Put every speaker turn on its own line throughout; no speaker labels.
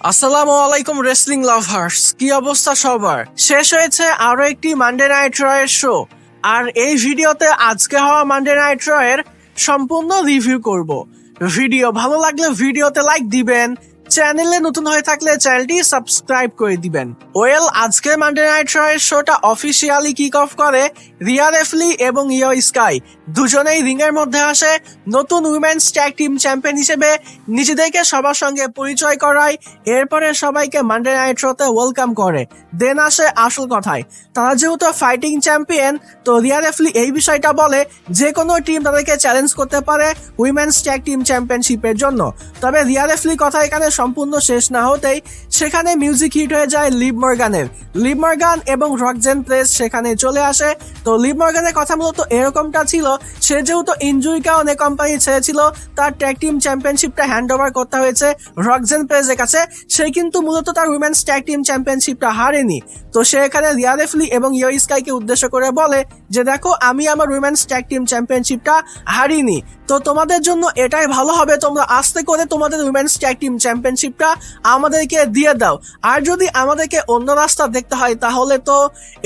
আসসালামু আলাইকুম wrestling lovers, কি অবস্থা সবার? শেষ হয়েছে আরো একটি মানডে নাইট র এর শো। আর এই ভিডিওতে আজকে হওয়া মানডে নাইট র এর সম্পূর্ণ রিভিউ করব। ভিডিও ভালো লাগলে ভিডিওতে লাইক দিবেন, চ্যানেলে নতুন হয়ে থাকলে চ্যানেলটি সাবস্ক্রাইব করে দিবেন। আজকে মানডে নাইট র এর শোটা অফিসিয়ালি কিক অফ করে রিয়া রেফলি এবং ইয়ো স্কাই দুজনেই রিং এর মধ্যে আসে নতুন উইমেন্স ট্যাগ টিম চ্যাম্পিয়ন হিসেবে নিজেদেরকে সবার সঙ্গে পরিচয় করায়। এরপরে সবাইকে মানডে নাইট রতে ওয়েলকাম করে। দেন আসে আসল কথায়, তারা যেহেতু ফাইটিং চ্যাম্পিয়ন, তো রিয়া রেফলি এই বিষয়টা বলে যে কোনো টিম তাদেরকে চ্যালেঞ্জ করতে পারে উইমেন্স ট্যাগ টিম চ্যাম্পিয়নশিপের জন্য। তবে রিয়া রেফলি কথা এখানে সম্পূর্ণ শেষ না হতেই সেখানে মিউজিক হিট হয়ে যায় লিভ মর্গানের। লিভ মর্গান এবং রকজেন প্রেস সেখানে চলে আসে। তো লিভ মর্গানের কথা মূলত এরকমটা ছিল, সে যেহেতু ইনজুরির কারণে কোম্পানি ছেড়েছিল, তার ট্যাগ টিম চ্যাম্পিয়নশিপটা হ্যান্ড ওভার করতে হয়েছে রকজেন প্রেসের কাছে। সে কিন্তু মূলত তার উইমেন্স ট্যাগ টিম চ্যাম্পিয়নশিপটা হারেনি। তো সে এখানে রিয়া রেফলি এবং ইয়ো স্কাইকে উদ্দেশ্য করে বলে যে দেখো, আমি আমার উইমেন্স ট্যাগ টিম চ্যাম্পিয়নশিপটা হারিনি, তো তোমাদের জন্য এটাই ভালো হবে তোমরা আস্তে করে তোমাদের উইমেন্স ট্যাগ টিম চ্যাম্পিয়নশিপটা আমাদেরকে দিয়ে দাও। আর যদি আমাদেরকে অন্য রাস্তা দেখতে হয় তাহলে তো।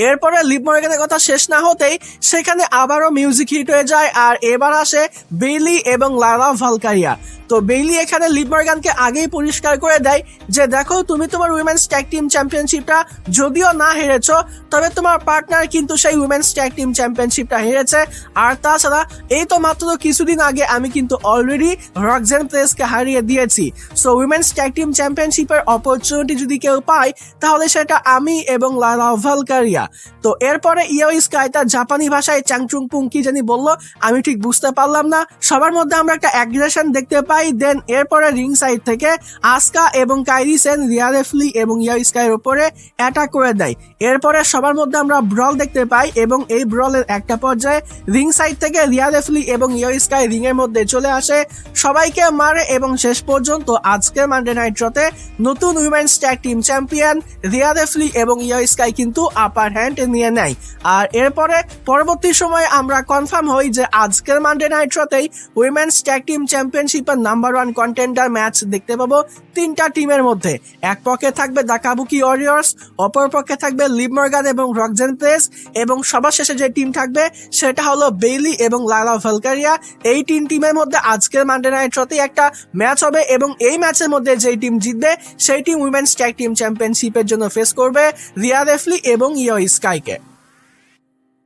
এরপরে লিভ মর্গানের কথা শেষ না হতেই সেখানে আবারও মিউজিক হিট হয়ে যায়। আর এবার আসে বেইলি এবং লারা ভালকারিয়া। তো বেইলি এখানে লিভ মর্গানকে আগেই পরিষ্কার করে দেয় যে দেখো, তুমি তোমার উইমেন্স ট্যাগ টিম চ্যাম্পিয়নশিপটা যদিও না হেরেছো, তবে তোমার পার্টনার কিন্তু সেই উইমেন্স ট্যাগ টিম চ্যাম্পিয়নশিপটা হেরেছে। আর তাছাড়া এই তো মাত্র কিছুদিন আগে আমি কিন্তু অলরেডি রকজেন প্রেসকে হারিয়ে দিয়েছি। সো উইমেন্স ট্যাগ টিম চ্যাম্পিয়নশিপের অপরচুনিটি যদি কেউ পায় তাহলে সেটা আমি এবং লারা ভালকারিয়া। তো এরপরে ইয়ো স্কাই তার জাপানি ভাষায় চ্যাংচুং পুং কি জানি বললো, আমি ঠিক বুঝতে পারলাম না। সবার মধ্যে আমরা একটা অ্যাগ্রেশন দেখতে পাই। দেন এরপরে রিং সাইড থেকে আসকা এবং কাইরি সেন রিয়া রেফলি এবং ইয়ো স্কাইয়ের উপরে অ্যাটাক করে দেয়। এরপরে সবার মধ্যে আমরা ব্রল দেখতে পাই এবং এই ব্রলের একটা পর্যায়ে রিং সাইড থেকে রিয়া রেফলি এবং ইয়ো স্কাই রিং এর মধ্যে চলে আসে, সবাইকে মারে এবং শেষ পর্যন্ত আজকের মানডে নাইট রতে নতুন women's tag team champion Rhea Ripley এবং ইয়ো স্কাই কিন্তু আপার হ্যান্ড নিয়ে নেয়। আর এরপরে পরবর্তী সময়ে আমরা কনফার্ম হই যে আজকের মানডে নাইট রতেই উইমেন্স ট্যাগ টিম চ্যাম্পিয়নশিপের নাম্বার 1 কন্টেন্ডার ম্যাচ দেখতে পাবো তিনটা টিমের মধ্যে। এক পক্ষে থাকবে দ্য কাবুকি ওয়ারিয়র্স, অপর পক্ষে থাকবে লিভ মর্গান এবং রকজেন প্রেস, এবং সবার শেষে যে টিম থাকবে সেটা হলো বেইলি এবং লারা ভালকারিয়া। এই তিন টিমের মধ্যে আজকের মানডে নাইট রতেই একটা ম্যাচ হবে এবং এই ম্যাচের মধ্যে যেই টিম জিতবে সেই টিম উইমেন্স ট্যাগ টিম চ্যাম্পিয়নশিপের জন্য ফেস করবে রিয়া রেফলি এবং ইয়ো স্কাইকে।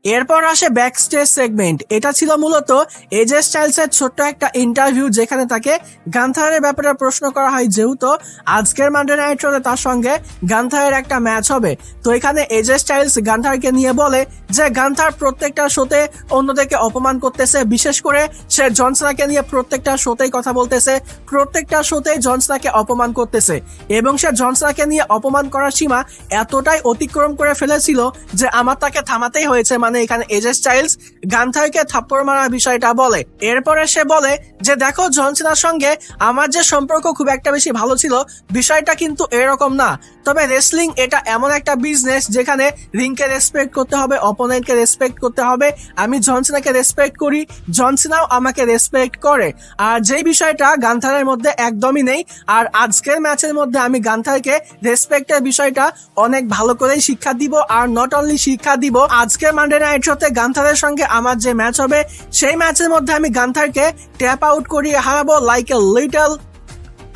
এরপর আসে ব্যাক স্টেজ সেগমেন্ট। এটা ছিল মূলত এজে স্টাইলস এর ছোট্ট একটা ইন্টারভিউ, যেখানে তাকে গান্থারের ব্যাপারে প্রশ্ন করা হয়, যেহেতু আজকের মানডে নাইট রোতে তার সঙ্গে গান্থারের একটা ম্যাচ হবে। তো এখানে এজে স্টাইলস গান্থারকে নিয়ে বলে যে গান্থার প্রত্যেকটা শোতে অন্যদেরকে অপমান করতেছে, বিশেষ করে সে জনসনাকে নিয়ে প্রত্যেকটা শোতেই কথা বলতেছে, প্রত্যেকটা শোতেই জনসনাকে অপমান করতেছে, এবং সে জনসনাকে নিয়ে অপমান করার সীমা এতটাই অতিক্রম করে ফেলেছিল যে আমার তাকে থামাতেই হয়েছে। মানে এখানে এজে স্টাইলস গান্থারকে থাপ্পড় মারার বিষয়টা বলে। এরপরে সে বলে যে দেখো, জন সিনার সঙ্গে আমার যে সম্পর্ক খুব একটা বেশি ভালো ছিল, বিষয়টা কিন্তু এরকম না। তবে রেসলিং এটা এমন একটা বিজনেস যেখানে রিংকে রেসপেক্ট করতে হবে, অপোনেন্টকে রেসপেক্ট করতে হবে। আমি জন সিনাকে রেসপেক্ট করি, জন সিনাও আমাকে রেসপেক্ট করে। আর যেই বিষয়টা গান্থারের মধ্যে একদমই নেই। আর আজকের ম্যাচের মধ্যে আমি গান্থারকে রেসপেক্টের বিষয়টা অনেক ভালো করেই শিক্ষা দিব। আর নট অনলি শিক্ষা দিব, আজকের মানডে নাইট রোতে গান্থারের সঙ্গে আমার যে ম্যাচ হবে সেই ম্যাচের মধ্যে আমি গান্থারকে ট্যাপ আউট করিয়ে হারাবো like a little.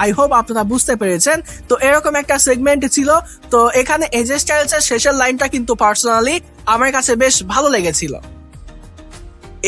I hope আপনারা বুঝতে পেরেছেন। তো এরকম একটা সেগমেন্ট ছিল। তো এখানে এজে স্টাইলস এর শেষের লাইনটা কিন্তু পার্সোনালি আমার কাছে বেশ ভালো লেগেছিল।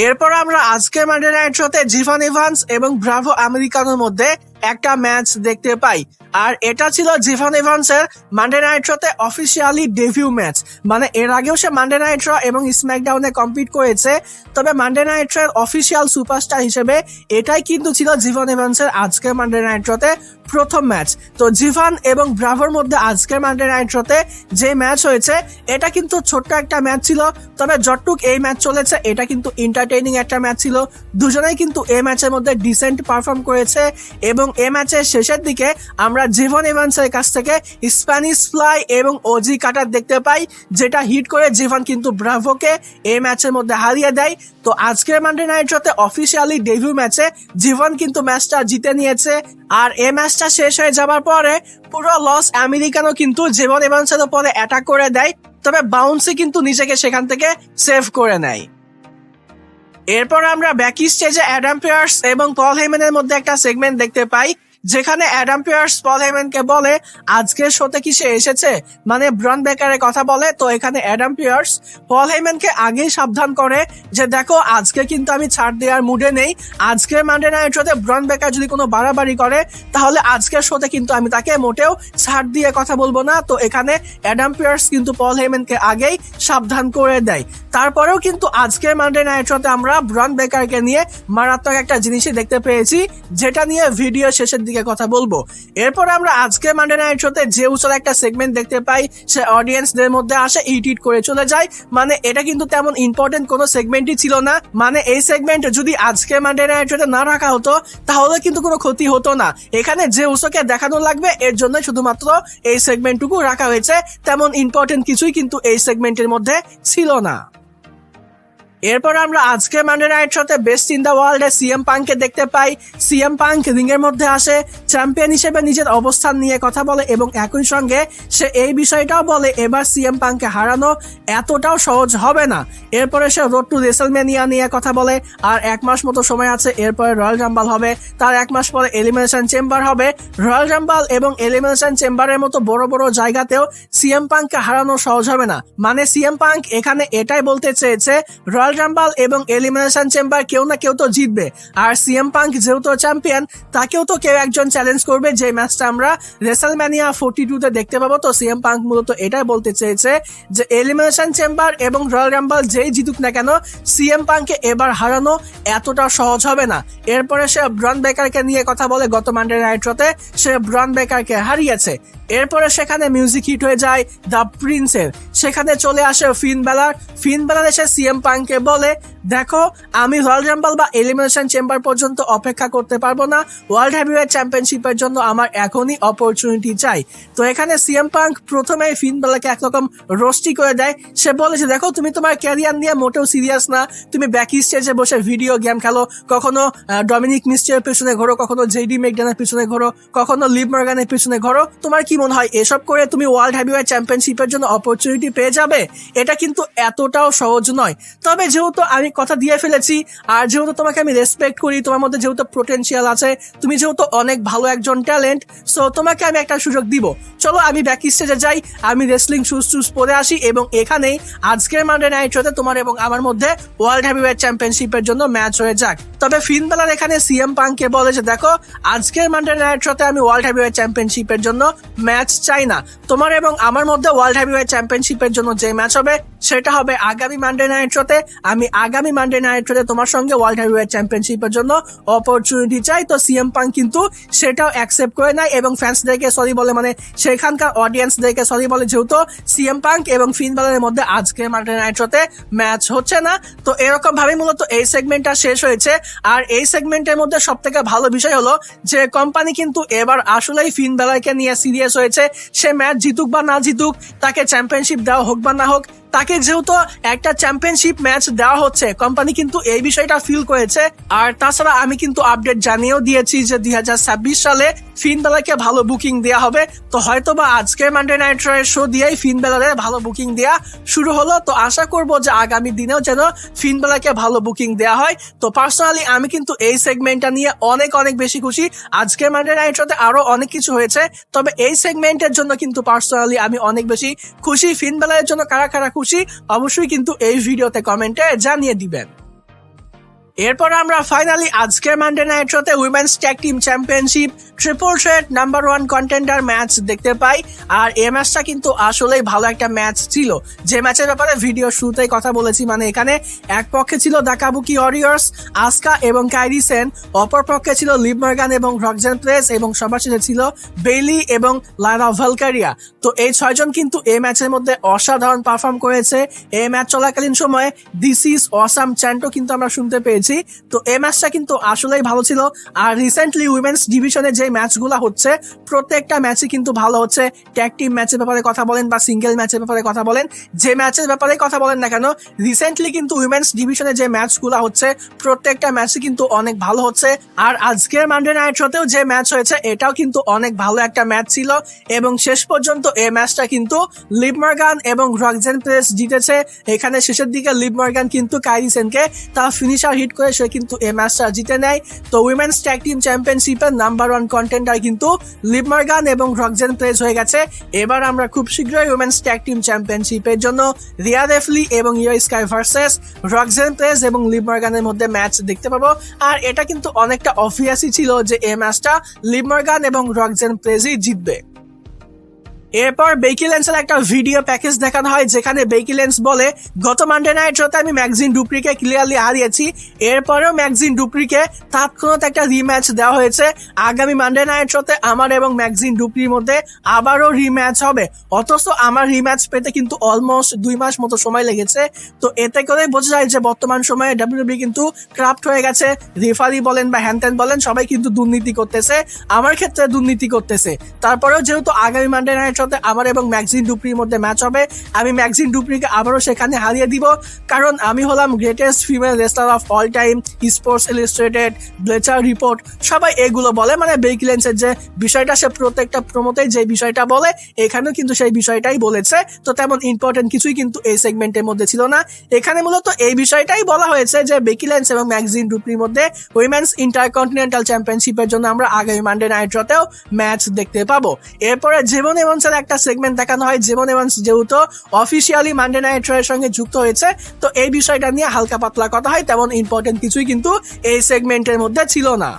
এরপর আমরা আজকের মানডে নাইট শোতে জিভান ইভান্স এবং ব্রাভো আমেরিকানোর মধ্যে একটা ম্যাচ দেখতে পাই। আর এটা ছিল জিভান ইভান্সের মানডে নাইট শোতে অফিসিয়ালি ডেবিউ ম্যাচ। মানে এর আগেও সে মানডে নাইট র এবং স্ম্যাকডাউনে কম্পিট করেছে, তবে মানডে নাইট র অফিসিয়াল সুপারস্টার হিসেবে এটাই কিন্তু ছিল জিভান ইভান্সের আজকের মানডে নাইট রতে প্রথম ম্যাচ। তো জিভান এবং ব্রাভোর মধ্যে আজকের মানডে নাইট রতে যে ম্যাচ হয়েছে এটা কিন্তু ছোট্ট একটা ম্যাচ ছিল, তবে যতটুক এই ম্যাচ চলেছে এটা কিন্তু এন্টারটেইনিং একটা ম্যাচ ছিল। দুজনেই কিন্তু এই ম্যাচের মধ্যে ডিসেন্ট পারফর্ম করেছে এবং এই ম্যাচের শেষের দিকে আমরা জেভন এভান্সের কাছ থেকে স্প্যানিশ ফ্লাই এবং ওজি কাটার দেখতে পাই, যেটা হিট করে জেভন কিন্তু ব্রাভোকে এই ম্যাচের মধ্যে হারিয়ে দেয়। তো আজকের মানডে নাইট শোতে অফিসিয়ালি ডেবিউ ম্যাচে জেভন কিন্তু ম্যাচটা জিতে নিয়েছে। আর এই ম্যাচটা শেষ হয়ে যাবার পরে পুরো লস আমেরিকানো কিন্তু জেভন এভান্সের উপরে অ্যাটাক করে দেয়, তবে বাউন্সি কিন্তু নিজেকে সেখান থেকে সেভ করে নেয়। এরপর আমরা ব্যাকি স্টেজে অ্যাডাম পিয়ার্স এবং পল হেইম্যানের মধ্যে একটা সেগমেন্ট দেখতে পাই, যেখানে অ্যাডাম পিয়ার্স পল হেইম্যানকে বলে আজকের শোতে কি সে এসেছে, মানে ব্রন বেকারের কথা বলে। তো এখানে অ্যাডাম পিয়ার্স পল হেইম্যানকে আগেই সাবধান করে যে দেখো আজকে কিন্তু আমি ছাড় দেওয়ার মুডে নেই, আজকের মানডে নাইট শোতে ব্রন বেকার যদি কোনো বাড়াবাড়ি করে তাহলে আজকের শোতে কিন্তু আমি তাকে মোটেও ছাড় দিয়ে কথা বলবো না। তো এখানে অ্যাডাম পিয়ার্স কিন্তু পল হেইম্যানকে আগেই সাবধান করে দেয়। তারপরেও কিন্তু আজকের মানডে নাইট শোতে আমরা ব্রন বেকারকে নিয়ে মারাত্মক একটা জিনিসই দেখতে পেয়েছি, যেটা নিয়ে ভিডিও শেষের দিকে কথা বলবো। এরপর আমরা আজকে মানডে নাইট শোতে যে উসের একটা সেগমেন্ট দেখতে পাই, সে অডিয়েন্সদের মধ্যে আসে ইট করে চলে যায়। মানে এটা কিন্তু তেমন ইম্পর্টেন্ট কোনো সেগমেন্টই ছিল না, মানে এই সেগমেন্ট যদি আজকে মানডে নাইট শোতে না রাখা হতো তাহলে কিন্তু কোনো ক্ষতি হতো না। এখানে যে উসকে দেখানো লাগবে এর জন্য শুধুমাত্র এই সেগমেন্টটুকু রাখা হয়েছে, তেমন ইম্পর্টেন্ট কিছুই কিন্তু এই সেগমেন্টের মধ্যে ছিল না। এরপর আমরা আজকে মানডে নাইট শোতে বেস্ট ইন দ্য ওয়ার্ল্ডে সিএম পাঙ্ককে দেখতে পাই। সিএম পাঙ্ক রিং এর মধ্যে আসে, চ্যাম্পিয়ন হিসেবে নিজের অবস্থান নিয়ে কথা বলে এবং একই সঙ্গে সে এই বিষয়টাও বলে এবার সিএম পাঙ্ককে হারানো এতটাও সহজ হবে না। এরপরে সে রোড টু রেসলম্যানিয়া নিয়ে কথা বলে, আর 1 মাস মতো সময় আছে, এরপরে রয়্যাল রাম্বল হবে, তার 1 মাস পরে এলিমিনেশন চেম্বার হবে। রয়্যাল রাম্বল এবং এলিমিনেশন চেম্বারের মতো বড় বড় জায়গাতেও সিএম পাঙ্ককে হারানো সহজ হবে না। মানে সিএম পাঙ্ক এখানে এটাই বলতে চেয়েছে রয়্যাল রাম্বল এবং এলিমিনেশন চেম্বার কেউ না কেউ তো জিতবে, আর সিএম পাঙ্ক যেহেতু চ্যাম্পিয়ন তাকেও তো কেউ একজন চ্যালেঞ্জ করবে, যে ম্যাচটা আমরা রেসলম্যানিয়া 42 তে দেখতে পাবো। তো সিএম পাঙ্ক মূলত এটাই বলতে চেয়েছে যে এলিমিনেশন চেম্বার এবং রয়্যাল রাম্বল যেই জিতুক না কেন সিএম পাঙ্ককে এবার হারানো এতটা সহজ হবে না। এরপরে সে ব্রন বেকারকে নিয়ে কথা বলে, গত মানডে নাইট শোতে সে ব্রন বেকারকে হারিয়েছে। এরপরে সেখানে মিউজিক হিট হয়ে যায় দ্য প্রিন্সের, সেখানে চলে আসে ফিন বেলার এসে সিএম পাঙ্ককে বলে দেখো আমি রয়্যাল রাম্বল বা এলিমিনেশন চেম্বার পর্যন্ত অপেক্ষা করতে পারবো না, ওয়ার্ল্ড হেভিওয়েট চ্যাম্পিয়নশিপের জন্য আমার এখনই অপরচুনিটি চাই। তো এখানে সিএম পাঙ্ক প্রথমে ফিন বেলারকে একরকম রোস্টি করে দেয়। সে বলেছে দেখো তুমি তোমার ক্যারিয়ার নিয়ে মোটেও সিরিয়াস না, তুমি ব্যাকি স্টেজে বসে ভিডিও গেম খেলো, কখনো ডমিনিক মিস্টেরিওর পিছনে ঘোরো, কখনো জেডি ম্যাকডানের পিছনে ঘোরো, কখনো লিভ মর্গানের পিছনে ঘোরো, তোমার কি মনে হয় এসব করে তুমি ওয়ার্ল্ড হেভিওয়েট চ্যাম্পিয়নশিপের জন্য অপরচুনিটি পেয়ে যাবে? এটা কিন্তু এতটাও সহজ নয়। তবে যেহেতু আমি কথা দিয়ে ফেলেছি, আর যেহেতু তোমাকে আমি রেসপেক্ট করি, তোমার মধ্যে যেহেতু পোটেনশিয়াল আছে, তুমি যেহেতু অনেক ভালো একজন ট্যালেন্ট, সো তোমাকে আমি একটা সুযোগ দিব, চলো আমি ব্যাক স্টেজে যাই, আমি রেসলিং শুজ পরে আসি এবং এখানেই আজকের মানডে নাইট শোতে তোমার এবং আমার মধ্যে ওয়ার্ল্ড হেভিওয়েট চ্যাম্পিয়নশিপের জন্য ম্যাচ হয়ে যাক। তবে ফিন বেলার এখানে সিএম পাঙ্ককে বলে যে দেখো আজকের মানডে নাইট শোতে আমি ওয়ার্ল্ড হেভিওয়েট চ্যাম্পিয়নশিপের জন্য ম্যাচ চাই না, তোমার এবং আমার মধ্যে ওয়ার্ল্ড হেভিওয়েট চ্যাম্পিয়নশিপের জন্য যে ম্যাচ হবে সেটা হবে আগামী মানডে নাইট শোতে। আমি আগামী মানডে নাইট শোতে তোমার সঙ্গে ওয়ার্ল্ড হেভিওয়েট চ্যাম্পিয়নশিপের জন্য অপরচুনিটি চাই। তো সিএম পাঙ্ক কিন্তু সেটাও অ্যাকসেপ্ট করে নেয় এবং ফ্যান্সদেরকে সরি বলে, মানে সেখানকার অডিয়েন্সদেরকে সরি বলে, যেহেতু সিএম পাঙ্ক এবং ফিন বেলারের মধ্যে আজকে মানডে নাইট শোতে ম্যাচ হচ্ছে না। তো এরকম ভাবে মূলত এই সেগমেন্টটা শেষ হয়েছে। আর এই সেগমেন্টের মধ্যে সব থেকে ভালো বিষয় হলো যে কোম্পানি কিন্তু এবার আসলেই ফিন বেলারকে নিয়ে সিরিয়াস হয়েছে। সে ম্যাচ জিতুক বা না জিতুক, তাকে চ্যাম্পিয়নশিপ দেওয়া হোক বা না হোক, তাকে যেহেতু একটা চ্যাম্পিয়নশিপ ম্যাচ দেওয়া হচ্ছে, কোম্পানি কিন্তু এই বিষয়টা ফিল করেছে। আর তাছাড়া আমি কিন্তু আপডেট জানিয়েও দিয়েছি যে 2026 সালে ফিন বেলারকে ভালো বুকিং দেওয়া হবে। তো হয়তো বা আজকের মানডে নাইট এর শো দিয়েই ফিন বেলারের ভালো বুকিং দেওয়া শুরু হলো। তো আশা করব যে আগামী দিনেও যেন ফিন বেলারকে ভালো বুকিং দেওয়া হয়। তো পার্সোনালি আমি কিন্তু এই সেগমেন্টটা নিয়ে অনেক বেশি খুশি। আজকের মানডে নাইট শোতে আরো অনেক কিছু হয়েছে, তবে এই সেগমেন্টের জন্য কিন্তু পার্সোনালি আমি অনেক বেশি খুশি। ফিন বেলারের জন্য কারা খুশি অবশ্যই কিন্তু এই ভিডিওতে কমেন্টে জানিয়ে দিবেন। এরপর আমরা ফাইনালি আজকের মানডে নাইট শোতে women's tag team championship triple threat number 1 contender match দেখতে পাই। আর এই ম্যাচটা কিন্তু আসলেই ভালো একটা ম্যাচ ছিল, যে ম্যাচের ব্যাপারে ভিডিও শুরুতেই কথা বলেছি। মানে এখানে এক পক্ষে ছিল দ্য কাবুকি ওয়ারিয়র্স, আসকা এবং কাইরি সেন, অপর পক্ষে ছিল লিভ মর্গান এবং রক্সেন প্রেস, এবং সবার শেষে ছিল বেইলি এবং লাইরা ভালকারিয়া। তো এই 6 জন কিন্তু এই ম্যাচের মধ্যে অসাধারণ পারফর্ম করেছে। এই ম্যাচ চলাকালীন সময়ে দিস ইজ অসাম চ্যান্টও কিন্তু আমরা শুনতে পেয়েছি। দেখেছি। তো এই ম্যাচটা কিন্তু আসলেই ভালো ছিল। আর রিসেন্টলি উইমেন্স ডিভিশনে যে ম্যাচগুলো হচ্ছে প্রত্যেকটা ম্যাচই কিন্তু ভালো হচ্ছে। ট্যাগ টিম ম্যাচের ব্যাপারে কথা বলেন বা সিঙ্গেল ম্যাচের ব্যাপারে কথা বলেন, যে ম্যাচের ব্যাপারে কথা বলেন না কেন, রিসেন্টলি কিন্তু উইমেন্স ডিভিশনে যে ম্যাচগুলো হচ্ছে প্রত্যেকটা ম্যাচই কিন্তু অনেক ভালো হচ্ছে। আর আজকের মানডে নাইট শোতেও যে ম্যাচ হয়েছে এটাও কিন্তু অনেক ভালো একটা ম্যাচ ছিল এবং শেষ পর্যন্ত এই ম্যাচটা কিন্তু লিভ মর্গান এবং রক্সেন পেরেজ জিতেছে। এখানে শেষের দিকে লিভ মর্গান কিন্তু কাইরি সেনকে তার ফিনিশার হিট করে সে কিন্তু এই ম্যাচটা জিতে নেয়। তো উইমেন্স ট্যাগ টিম চ্যাম্পিয়নশিপের নাম্বার 1 কন্টেন্ডার কিন্তু লিভ মর্গান এবং রক্সেন পেরেজ হয়ে গেছে। এবার আমরা খুব শীঘ্রই উইমেন্স ট্যাগ টিম চ্যাম্পিয়নশিপের জন্য রিয়া রেফলি এবং ইয়ো স্কাই ভার্সেস রক্সেন পেরেজ এবং লিভ মর্গানের মধ্যে ম্যাচ দেখতে পাবো। আর এটা কিন্তু অনেকটা অবভিয়াসই ছিল যে এই ম্যাচটা লিভ মর্গান এবং রক্সেন পেরেজই জিতবে। এরপর বেকি লেন্সের একটা ভিডিও প্যাকেজ দেখানো হয় যেখানে বেকি লেন্স বলে, গত মানডে নাইট শোতে আমি ম্যাগজিন ডুপ্রিকে ক্লিয়ারলি হারিয়েছি, এরপরেও ম্যাগজিন ডুপ্রিকে তৎক্ষণাৎ একটা রিম্যাচ দেওয়া হয়েছে। আগামী মানডে নাইট শোতে আমার এবং ম্যাগজিন ডুপ্রির মধ্যে আবারও রিম্যাচ হবে। অথচ আমার রিম্যাচ পেতে কিন্তু অলমোস্ট 2 মাস মতো সময় লেগেছে। তো এতে করে বোঝা যায় যে বর্তমান সময়ে ডাব্লিউডাব্লিউই কিন্তু ক্রাফট হয়ে গেছে। রেফারি বলেন বা হ্যানত্যান বলেন সবাই কিন্তু দুর্নীতি করতেছে, আমার ক্ষেত্রে দুর্নীতি করতেছে। তারপরেও যেহেতু আগামী মানডে নাইট আমার এবং ম্যাগজিন ডুপ্রির মধ্যে ম্যাচ হবে, আমি ম্যাগজিন ডুপ্রিকে আবারও সেখানে হারিয়ে দিব, কারণ আমি হলাম greatest female wrestler of all time. Sports Illustrated, Bleacher Report সবাই এগুলো বলে, মানে বেকি লেন্সের যে বিষয়টা সে প্রত্যেকটা প্রমোতেই যে বিষয়টা বলে এখানেও কিন্তু সেই বিষয়টাই বলেছে। তো তেমন ইম্পর্টেন্ট কিছুই কিন্তু এই সেগমেন্টের মধ্যে ছিল না। এখানে মূলত এই বিষয়টাই বলা হয়েছে যে বেকি লেন্স এবং ম্যাগজিন ডুপ্রির মধ্যে উইমেন্স ইন্টারকন্টিনেন্টাল চ্যাম্পিয়নশিপের জন্য আমরা আগামী মানডে নাইট শোতেও ম্যাচ দেখতে পাবো। এরপরে জেভন এভান্সের একটা সেগমেন্ট দেখানো হয়। জেভন এভান্স যেহেতু অফিসিয়ালি মানডে নাইট এর সঙ্গে যুক্ত হয়েছে, তো এই বিষয়টা নিয়ে হালকা পাতলা কথা হয়, তেমন ইম্পর্টেন্ট কিছুই কিন্তু এই সেগমেন্টের মধ্যে ছিল না।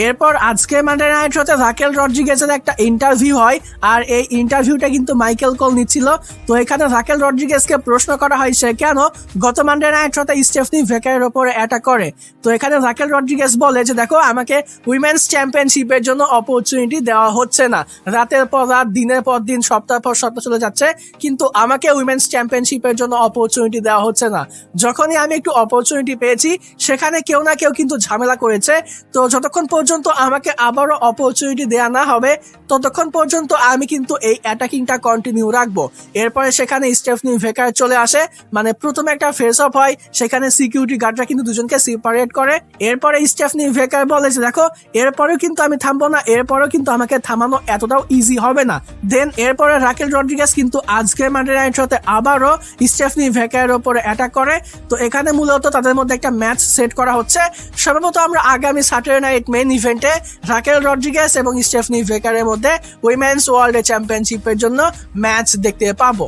এরপর আজকে মানডে নাইট শোতে রাকেল রড্রিগেজের একটা ইন্টারভিউ হয়, আর এই ইন্টারভিউটা কিন্তু মাইকেল কোল নিচ্ছিল। তো এখানে রাকেল রড্রিগেজকে প্রশ্ন করা হয় সে কেন গত মানডে নাইট শোতে স্টেফনি ভেকারের উপরে অ্যাটাক করে। তো এখানে রাকেল রড্রিগেজ বলে যে দেখো, আমাকে উইমেন্স চ্যাম্পিয়নশিপের জন্য অপরচুনিটি দেওয়া হচ্ছে না, রাতের পর রাত, দিনের পর দিন, সপ্তাহ পর সপ্তাহ চলে যাচ্ছে, কিন্তু আমাকে উইমেন্স চ্যাম্পিয়নশিপের জন্য অপরচুনিটি দেওয়া হচ্ছে না। যখনই আমি একটু অপরচুনিটি পেয়েছি সেখানে কেউ না কেউ কিন্তু ঝামেলা করেছে। তো যতক্ষণ পর্যন্ত আমাকে আবারও অপরচুনিটি দেয়া না হবে ততক্ষণ পর্যন্ত আমি কিন্তু এই অ্যাটাকিংটা কন্টিনিউ রাখবো। এরপরে সেখানে স্টেফনি ভেকার চলে আসে, মানে প্রথমে একটা ফেস অফ হয়, সেখানে সিকিউরিটি গার্ডরা কিন্তু দুজনকে সেপারেট করে। এরপরে স্টেফনি ভেকার বলে যে দেখো, এরপরেও কিন্তু আমি থামবো না, এরপরেও কিন্তু আমাকে থামানো এতটাও ইজি হবে না। দেন এরপরে রাকেল রড্রিগেজ কিন্তু আজকে মানডে নাইট শোতে আবারও স্টেফনি ভেকারের উপরে অ্যাটাক করে। তো এখানে মূলত তাদের মধ্যে একটা ম্যাচ সেট করা হচ্ছে। সম্ভবত আমরা আগামী স্যাটারডে নাইট মেইন ইভেন্টে রাকেল রড্রিগেজ এবং স্টেফনি ভেকারের মধ্যে উইমেন্স ওয়ার্ল্ড চ্যাম্পিয়নশিপের জন্য ম্যাচ দেখতে পাবো।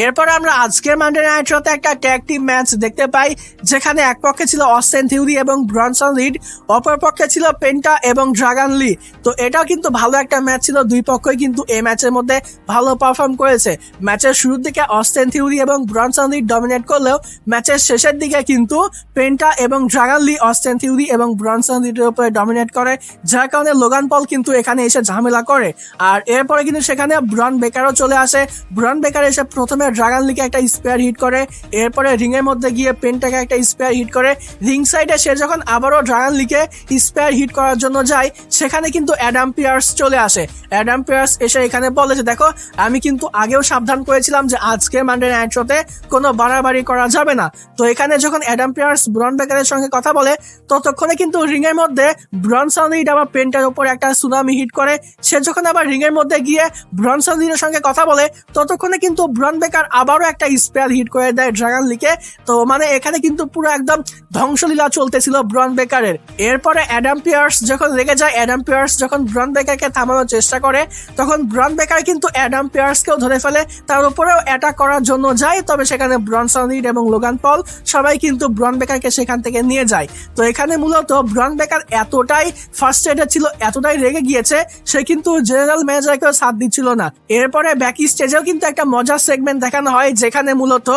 এরপর আমরা আজকের মানডে নাইট শোতে একটা ট্যাগ টিম ম্যাচ দেখতে পাই, যেখানে এক পক্ষে ছিল অস্টিন থিউরি এবং ব্রনসন রিড, অপর পক্ষে ছিল পেন্টা এবং ড্রাগন লি। তো এটাও কিন্তু ভালো একটা ম্যাচ ছিল, দুই পক্ষই কিন্তু এই ম্যাচের মধ্যে ভালো পারফর্ম করেছে। ম্যাচের শুরুর দিকে অস্টিন থিউরি এবং ব্রনসন রিড ডমিনেট করলেও ম্যাচের শেষের দিকে কিন্তু পেন্টা এবং ড্রাগন লি অস্টিন থিউরি এবং ব্রনসন রিডের উপরে ডমিনেট করে, যার কারণে লোগান পল কিন্তু এখানে এসে ঝামেলা করে। আর এরপরে কিন্তু সেখানে ব্রন বেকারও চলে আসে। ব্রন বেকার এসে প্রথমে ড্রাগন লিকে একটা স্পেয়ার হিট করে, এরপরে রিং এর মধ্যে গিয়ে পেন্টাকে একটা স্পেয়ার হিট করে। রিং সাইডে সে যখন আবারও ড্রাগন লিকে স্পেয়ার হিট করার জন্য যায়, সেখানে কিন্তু অ্যাডাম পিয়ার্স চলে আসে। অ্যাডাম পিয়ার্স এসে এখানে বলে যে দেখো, আমি কিন্তু আগেও সাবধান করেছিলাম যে আজকে মানডে নাইট শোতে কোনো বাড়াবাড়ি করা যাবে না। তো এখানে যখন অ্যাডাম পিয়ার্স ব্রন বেকারের সঙ্গে কথা বলে, ততক্ষণে কিন্তু রিং এর মধ্যে ব্রনসন রিড আবার পেন্টার উপর একটা সুনামি হিট করে। সে যখন আবার রিং এর মধ্যে গিয়ে ব্রনসন রিডের সঙ্গে কথা বলে, ততক্ষণে কিন্তু ব্রন বেকার আবারও একটা স্পেয়ার হিট করে দেয় ড্রাগন লিকে। তো মানে এখানে কিন্তু পুরো একদম ধ্বংসলীলা চলতেছিল ব্রন বেকারের। এরপরে অ্যাডাম পিয়ার্স যখন লেগে যায়, অ্যাডাম পিয়ার্স যখন ব্রন বেকারকে থামানোর চেষ্টা করে, তখন ব্রন বেকার কিন্তু অ্যাডাম পিয়ার্সকেও ধরে ফেলে, তার উপরেও অ্যাটাক করার জন্য যায়। তবে সেখানে ব্রনসন রিড এবং লোগান পল সবাই কিন্তু ব্রন বেকারকে সেখান থেকে নিয়ে যায়। তো এখানে মূলত ব্রন বেকার এতটাই ফার্স্ট্রেটেড ছিল, এতটাই রেগে গিয়েছে, সে কিন্তু জেনারেল ম্যানেজারকেও সাথ দিচ্ছিল না। এরপরে ব্যাক স্টেজেও কিন্তু একটা মজার সেগমেন্ট দেখানো হয়, যেখানে মূলত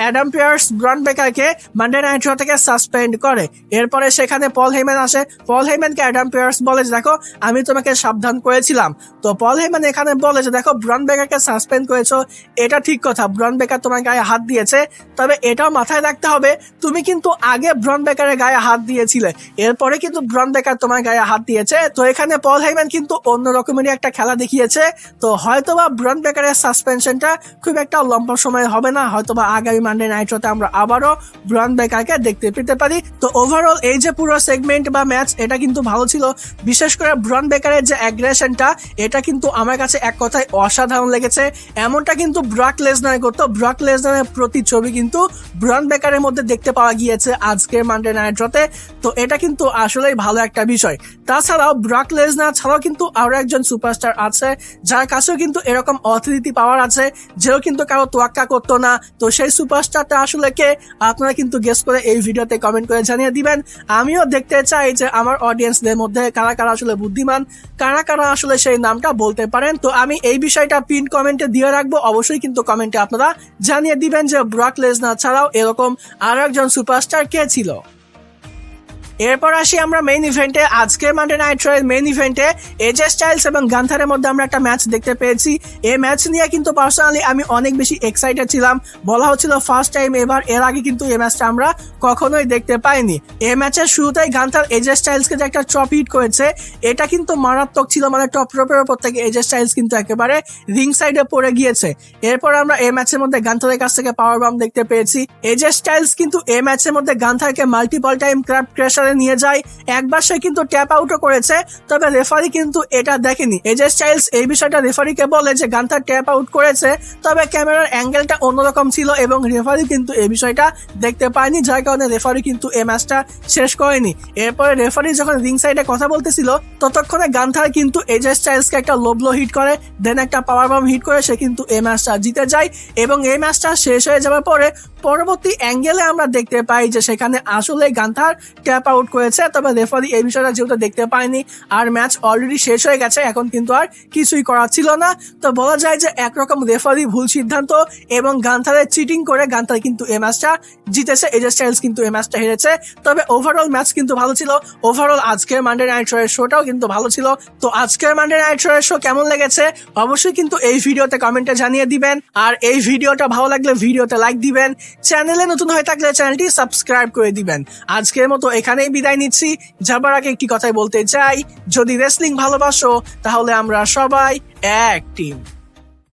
অ্যাডাম পিয়ার্স ব্রন বেকারকে মানডে নাইট র থেকে সাসপেন্ড করে। এরপরে সেখানে পল হেইম্যান আসে। পল হেইম্যানকে অ্যাডাম পিয়ার্স বলে যে দেখো আমি তোমাকে সাবধান করেছিলাম। তো পল হেইম্যান এখানে বলে যে দেখো ব্রন বেকারকে সাসপেন্ড করেছো, এটা ঠিক কথা, ব্রন বেকার তোমার গায়ে হাত দিয়েছে, তবে এটাও মাথায় রাখতে হবে তুমি কিন্তু আগে ব্রন বেকারের গায়ে হাত দিয়েছিলে, এরপরে কিন্তু ব্রন বেকার তোমার গায়ে হাত দিয়েছে। তো এখানে পল হেইম্যান কিন্তু অন্য রকমেরই একটা খেলা দেখিয়েছে। তো হয়তোবা ব্রন বেকারের সাসপেনশনটা খুব একটা লম্বা সময় হবে না, হয়তোবা আগামী মানডে নাইট রতে আমরা আবারও ব্রন বেকারকে দেখতে পেতে পারি। তো ওভারঅল এই যে পুরো সেগমেন্ট বা ম্যাচ, এটা কিন্তু ভালো ছিল। বিশেষ করে ব্রন বেকারের যে অ্যাগ্রেশনটা, এটা কিন্তু আমার কাছে এক কথায় অসাধারণ লেগেছে। এমনটা কিন্তু ব্রক লেসনার করতো। ব্রক লেসনারের প্রতি ছবি কিন্তু ব্রন বেকারের মধ্যে দেখতে পাওয়া গিয়েছে আজকের মানডে নাইট রতে। তো এটা কিন্তু আসলেই ভালো একটা বিষয়। তাছাড়াও ব্রক লেসনার ছাড়াও কিন্তু আরো একজন সুপারস্টার আছে যার কাছেও কিন্তু এরকম অথরিটি পাওয়ার আছে, যেও কিন্তু কারো তোয়াক্কা করতো না। তো সেই সুপারস্টারটা আসলে কে, আপনারা কিন্তু গেস করে এই ভিডিওতে কমেন্ট করে জানিয়ে দিবেন। আমিও দেখতে চাই যে আমার অডিয়েন্সদের মধ্যে কারা কারা আসলে বুদ্ধিমান, কারা কারা আসলে সেই নামটা বলতে পারেন। তো আমি এই বিষয়টা পিন কমেন্টে দিয়ে রাখবো, অবশ্যই কিন্তু কমেন্টে আপনারা জানিয়ে দিবেন যে ব্রক লেসনার ছাড়াও এরকম আরো একজন সুপারস্টার কে ছিল। এরপর আসি আমরা মেইন ইভেন্টে। আজকের মানডে নাইট রয়ের মেইন ইভেন্টে এজে স্টাইলস এবং গান্থারের মধ্যে আমরা একটা ম্যাচ দেখতে পেয়েছি। এই ম্যাচ নিয়ে কিন্তু পার্সোনালি আমি অনেক বেশি এক্সাইটেড ছিলাম। বলা হচ্ছিল ফার্স্ট টাইম এবার, এর আগে কিন্তু এই ম্যাচটা আমরা কখনোই দেখতে পাইনি। এই ম্যাচের শুরুতেই গান্থার এজে স্টাইলসকে যে একটা টপ হিট করেছে, এটা কিন্তু মারাত্মক ছিল। মানে টপ রোপের উপর থেকে এজে স্টাইলস কিন্তু একেবারে রিং সাইডে পড়ে গিয়েছে। এরপর আমরা এই ম্যাচের মধ্যে গান্থারের কাছ থেকে পাওয়ার বাম দেখতে পেয়েছি। এজে স্টাইলস কিন্তু এই ম্যাচের মধ্যে গান্থারকে মাল্টিপল টাইম ক্র্যাব ক্র্যাশারে নিয়ে যায়। একবার সে কিন্তু ট্যাপ আউটও করেছে, তবে রেফারি কিন্তু এটা দেখেনি। এজে স্টাইলস এই বিষয়টা রেফারিকে বলে যে গান্থার ট্যাপ আউট করেছে, তবে ক্যামেরার অ্যাঙ্গেলটা অন্যরকম ছিল এবং রেফারি কিন্তু এই বিষয়টা দেখতে পায়নি, যার কারণে রেফারি কিন্তু এই ম্যাচটা শেষ করেনি। এরপরে রেফারি যখন রিং সাইডে কথা বলতেছিল, ততক্ষণে গান্থার কিন্তু এজে স্টাইলসকে একটা লো ব্লো হিট করে, দেন একটা পাওয়ার বাম হিট করে সে কিন্তু এই ম্যাচটা জিতে যায়। এবং এই ম্যাচটা শেষ হয়ে যাওয়ার পরে পরবর্তী অ্যাঙ্গেলে আমরা দেখতে পাই যে সেখানে আসলে গান্থার ট্যাপ আউট করেছে, তবে রেফারি এই বিষয়টা যেহেতু দেখতে পায়নি আর ম্যাচ অলরেডি শেষ হয়ে গেছে, এখন কিন্তু আর কিছুই করার ছিল না। তো বলা যায় যে একরকম রেফারি ভুল সিদ্ধান্ত এবং গান্থারের চিটিং করে গান্থার কিন্তু এই ম্যাচটা জিতেছে, এজে স্টাইলস কিন্তু এই ম্যাচটা হেরেছে। তবে ওভারঅল ম্যাচ কিন্তু ভালো ছিল। ওভারঅল আজকের মানডে নাইট রয়ের শোটাও কিন্তু ভালো ছিল। তো আজকের মানডে নাইট রয়ের শো কেমন লেগেছে অবশ্যই কিন্তু এই ভিডিওতে কমেন্টে জানিয়ে দিবেন। আর এই ভিডিওটা ভালো লাগলে ভিডিওতে লাইক দিবেন, চ্যানেলে নতুন হয়ে থাকলে চ্যানেলটি সাবস্ক্রাইব করে দিবেন। আজকের মতো এখানেই বিদায় নিচ্ছি। যাবার আগে একটি কথাই বলতে চাই, যদি রেসলিং ভালোবাসো তাহলে আমরা সবাই এক টিম।